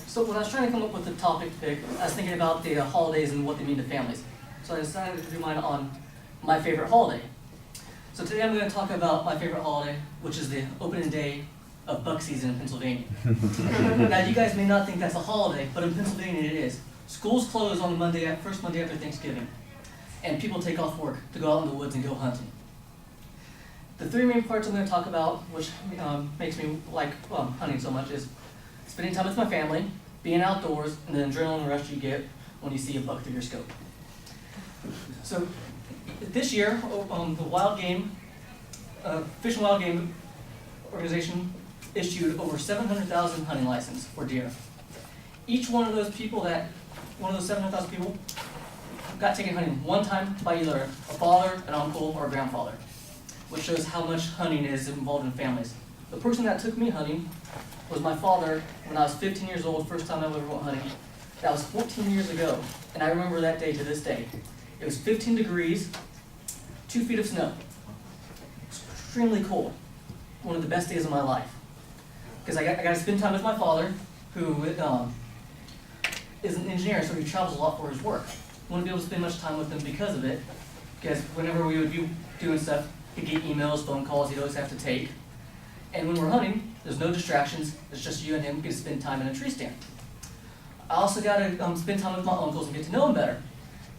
So when I was trying to come up with the topic to pick, I was thinking about the holidays and what they mean to families. So I decided to do mine on my favorite holiday. So today I'm going to talk about my favorite holiday, which is the opening day of buck season in Pennsylvania. Now you guys may not think that's a holiday, but in Pennsylvania it is. Schools close on the first Monday after Thanksgiving, and people take off work to go out in the woods and go hunting. The three main parts I'm going to talk about, which makes me like hunting so much, is spending time with my family, being outdoors, and the adrenaline rush you get when you see a buck through your scope. So this year, the Wild Game, Fish and Wild Game organization issued over 700,000 hunting licenses for deer. Each one of those 700,000 people got taken hunting one time by either a father, an uncle, or a grandfather, which shows how much hunting is involved in families. The person that took me hunting was my father when I was 15 years old, first time I ever went hunting. That was 14 years ago, and I remember that day to this day. It was 15 degrees, 2 feet of snow. Extremely cold. One of the best days of my life. Because I got to spend time with my father, who is an engineer, so he travels a lot for his work. I wouldn't be able to spend much time with him because of it, because whenever we would be doing stuff, he'd get emails, phone calls he'd always have to take. And when we're hunting, there's no distractions, it's just you and him get to spend time in a tree stand. I also got to spend time with my uncles and get to know them better.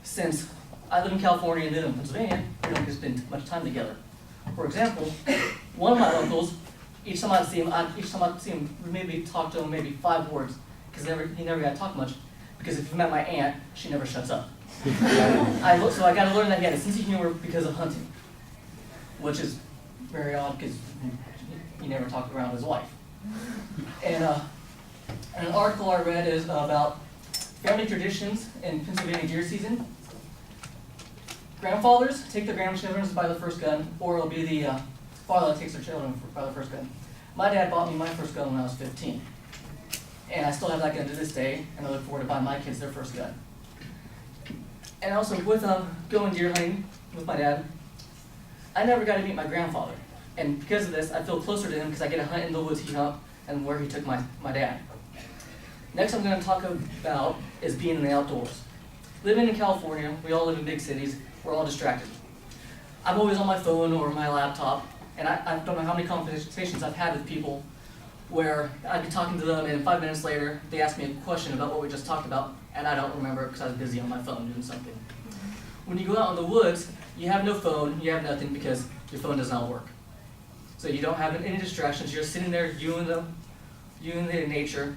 Since I live in California and live in Pennsylvania, we don't get to spend much time together. For example, one of my uncles, each time I'd see him, we maybe talk to him maybe 5 words, because he never got to talk much, because if you met my aunt, she never shuts up. So I got to learn that he had a sense of humor because of hunting, which is very odd because he never talked around his wife. And an article I read is about family traditions in Pennsylvania deer season. Grandfathers take their grandchildren to buy the first gun, or it'll be the father that takes their children to buy the first gun. My dad bought me my first gun when I was 15. And I still have that gun to this day, and I look forward to buying my kids their first gun. And also, with going deer hunting with my dad, I never got to meet my grandfather. And because of this, I feel closer to him because I get to hunt in the woods he hunt and where he took my dad. Next I'm going to talk about is being in the outdoors. Living in California, we all live in big cities, we're all distracted. I'm always on my phone or my laptop, and I don't know how many conversations I've had with people where I'd be talking to them and 5 minutes later they ask me a question about what we just talked about, and I don't remember because I was busy on my phone doing something. When you go out in the woods, you have no phone, you have nothing because your phone does not work. So you don't have any distractions, you're just sitting there viewing the nature,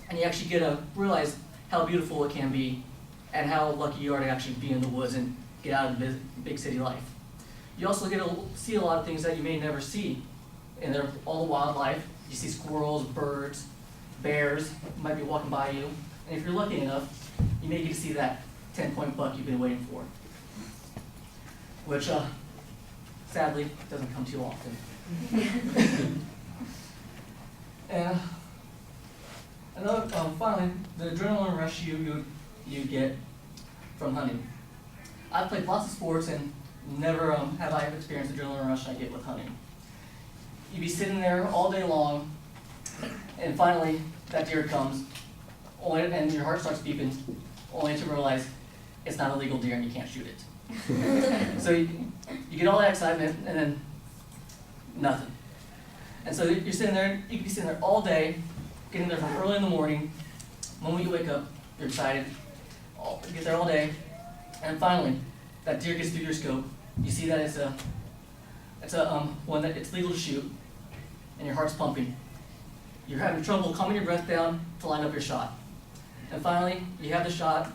and you actually get to realize how beautiful it can be and how lucky you are to actually be in the woods and get out of big city life. You also get to see a lot of things that you may never see in all the wildlife. You see squirrels, birds, bears might be walking by you, and if you're lucky enough, you may get to see that 10-point buck you've been waiting for, which sadly doesn't come too often. And finally, the adrenaline rush you get from hunting. I've played lots of sports and never have I experienced the adrenaline rush I get with hunting. You'd be sitting there all day long, and finally that deer comes, and your heart starts beeping, only to realize it's not a legal deer and you can't shoot it. So you get all that excitement, and then nothing. And so you're sitting there, you could be sitting there all day, getting there from early in the morning. The moment you wake up, you're excited, you get there all day, and finally, that deer gets through your scope. You see that it's one that it's legal to shoot, and your heart's pumping. You're having trouble calming your breath down to line up your shot. And finally, you have the shot,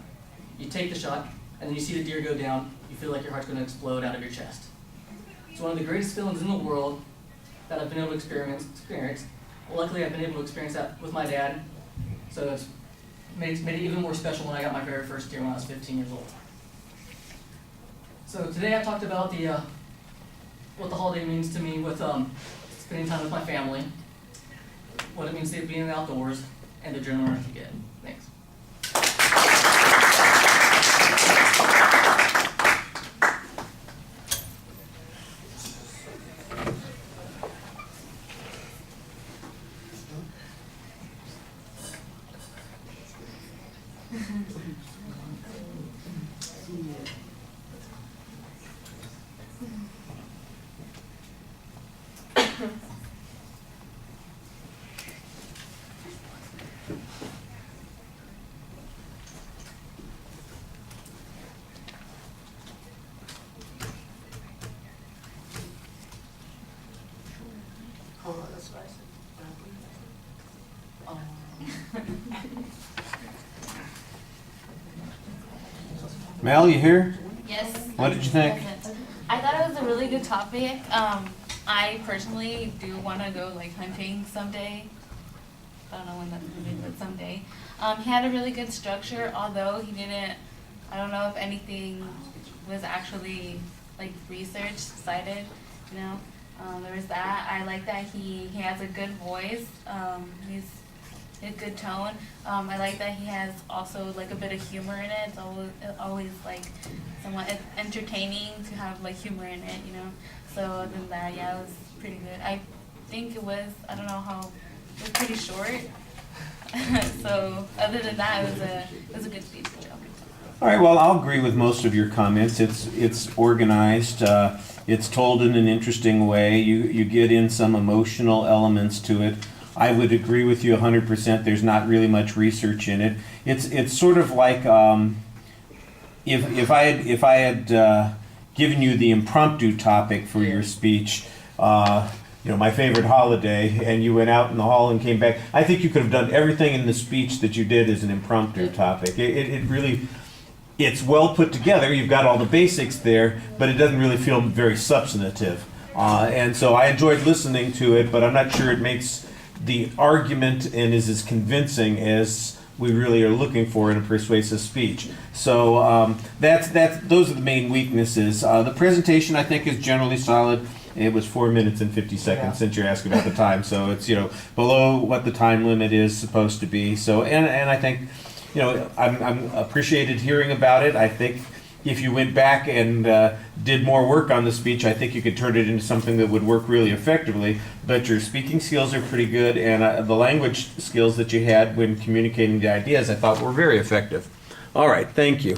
you take the shot, and then you see the deer go down. You feel like your heart's going to explode out of your chest. It's one of the greatest feelings in the world that I've been able to experience. Luckily, I've been able to experience that with my dad, so it's made it even more special when I got my very first deer when I was 15 years old. So today I talked about what the holiday means to me with spending time with my family, what it means to be in the outdoors, and the adrenaline rush you get. Thanks. Oh, that's what I said. Oh. Mel, you here? Yes. What did you think? I thought it was a really good topic. I personally do want to go like hunting someday. I don't know when that's going to be, but someday. He had a really good structure, although he didn't, I don't know if anything was actually like research cited, you know. There was that. I like that he has a good voice. He's a good tone. I like that he has also like a bit of humor in it. It's always like somewhat entertaining to have like humor in it, you know. So other than that, yeah, it was pretty good. I think it was, I don't know how, it was pretty short. So other than that, it was a good speech. All right, well, I'll agree with most of your comments. It's organized. It's told in an interesting way. You get in some emotional elements to it. I would agree with you 100%. There's not really much research in it. It's sort of like if I had given you the impromptu topic for your speech, my favorite holiday, and you went out in the hall and came back. I think you could have done everything in the speech that you did as an impromptu topic. It really. It's well put together, you've got all the basics there, but it doesn't really feel very substantive. And so I enjoyed listening to it, but I'm not sure it makes the argument and is as convincing as we really are looking for in a persuasive speech. So those are the main weaknesses. The presentation, I think, is generally solid. It was 4 minutes and 50 seconds since you're asking about the time, so it's below what the time limit is supposed to be. So and I think I'm appreciated hearing about it. I think if you went back and did more work on the speech, I think you could turn it into something that would work really effectively. But your speaking skills are pretty good, and the language skills that you had when communicating the ideas, I thought were very effective. All right, thank you.